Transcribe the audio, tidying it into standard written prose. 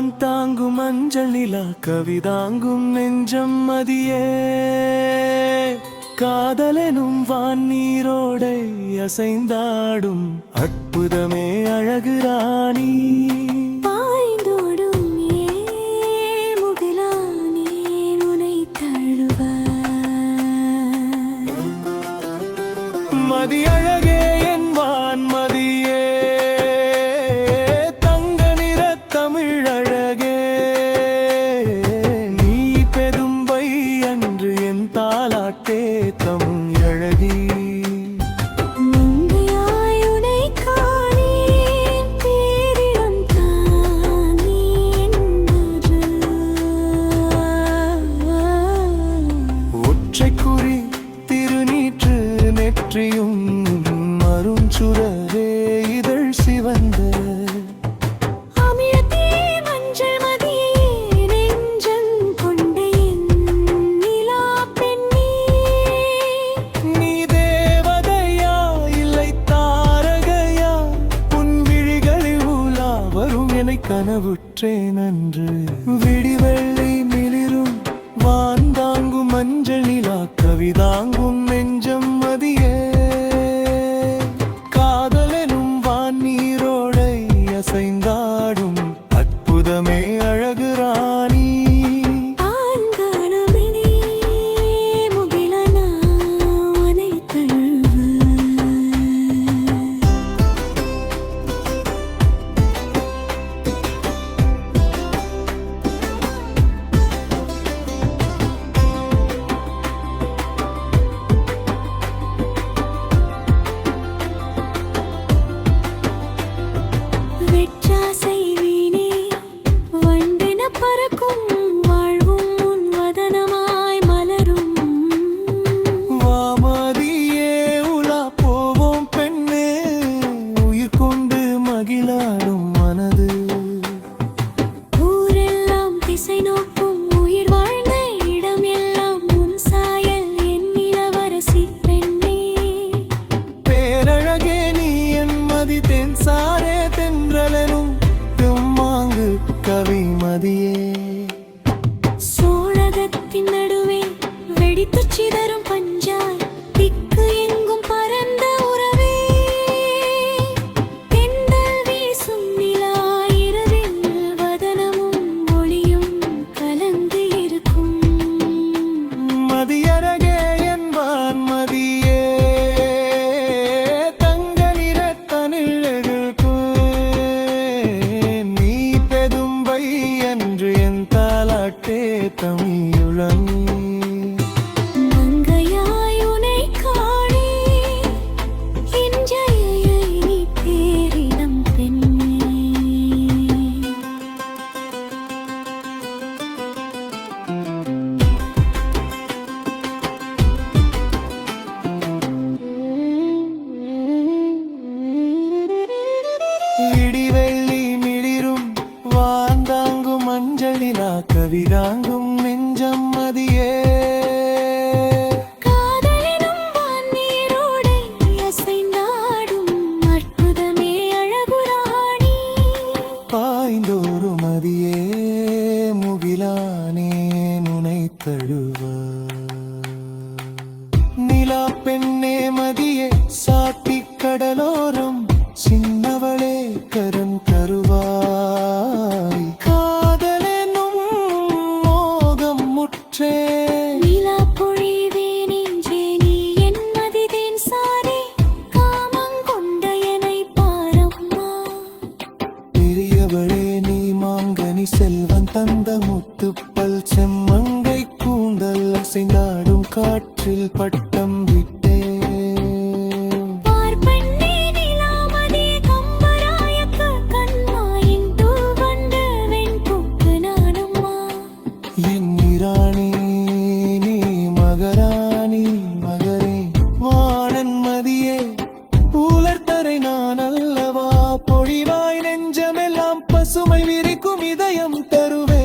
வான் தாங்கும் மஞ்சள் நிலா கவிதாங்கும் நெஞ்சம் மதியே காதலெனும் வான் நீரோடை அசைந்தாடும் அற்புதமே அழகு ராணி பாய்ந்தோடும் முகிலானே உனை தழுவ மதி அழகே என் வான் மதியே தங்க நிற தமிழ் அழகே நீ பெரும்பை அன்று என் தாலாட்டே தமிழ் அழகி ஒற்றைக்குறி திருநீற்று நெற்றியும் மருஞ்சுரரே இதழ் சிவந்த நீ தேவதையா இல்லை தாரகையா உன் விழிகளில் உலா வரும் என கனவுற்றேன் அன்று விடிவெள்ளி மிளிரும் வான்தாங்கும் மஞ்சள் நிலா கவிதாங்கும் நெஞ்சம் மதியே காதலெனும் வான் நீரோடை அசைந்தாடும் அற்புதமே அழகு ராணி மகிழாடும் மனது ஊரெல்லாம் திசை நோக்கும் உயிர் வாழ்ந்த இடம் எல்லாம் உன் சாயல் என் இளவரசி பெண்ணே பேரழகே நீ என் மதி தென் சாரே தென்றலனும் தெம்மாங்கு கவி மதியே சோழகத்தின் நடுவே வெடித்து சிதறும் பஞ்சாய் திக்கு எங்கும் பரந்த உறவே தென்றல் வீசும் நிலா இரவில் வதனமும் ஒளியும் கலந்து இருக்கும் மதியழகே என்பான் மதியே தங்க நிற தனிழகு நீ பெதும்பை என்று என் தாலாட்டே தமிழுளம் விடிவெள்ளி மிளிரும் வாந்தாங்கும் மஞ்சள் நிலா கவிதாங்கும் நெஞ்சம் மதியே காதலெனும் வான் நீரோடை அசைந்தாடும் அற்புதமே அழகு ராணி பாய்ந்தோறு மதியே முகிலானே நுனை தழுவ நிலா பெண்ணே மதியே சாத்தி கடலோரம் சின்னவளே கரம் தருவாய் காதலெனும் மோகம் முற்றே நிலா பொழிவே நெஞ்சே நீ என் மதிதேன் சாரே காமங்கொண்ட எனை பாரம்மா பெரியவளே நீ மாங்கனி செல்வன் தந்த முத்துப்பல் செம்மங்கை கூந்தல் அசைந்தாடும் காற்றில் பட்டம் விட்டே நான் அல்லவா பொழிவாய் நெஞ்சமெல்லாம் பசுமை விரிக்கும் இதயம் தருவே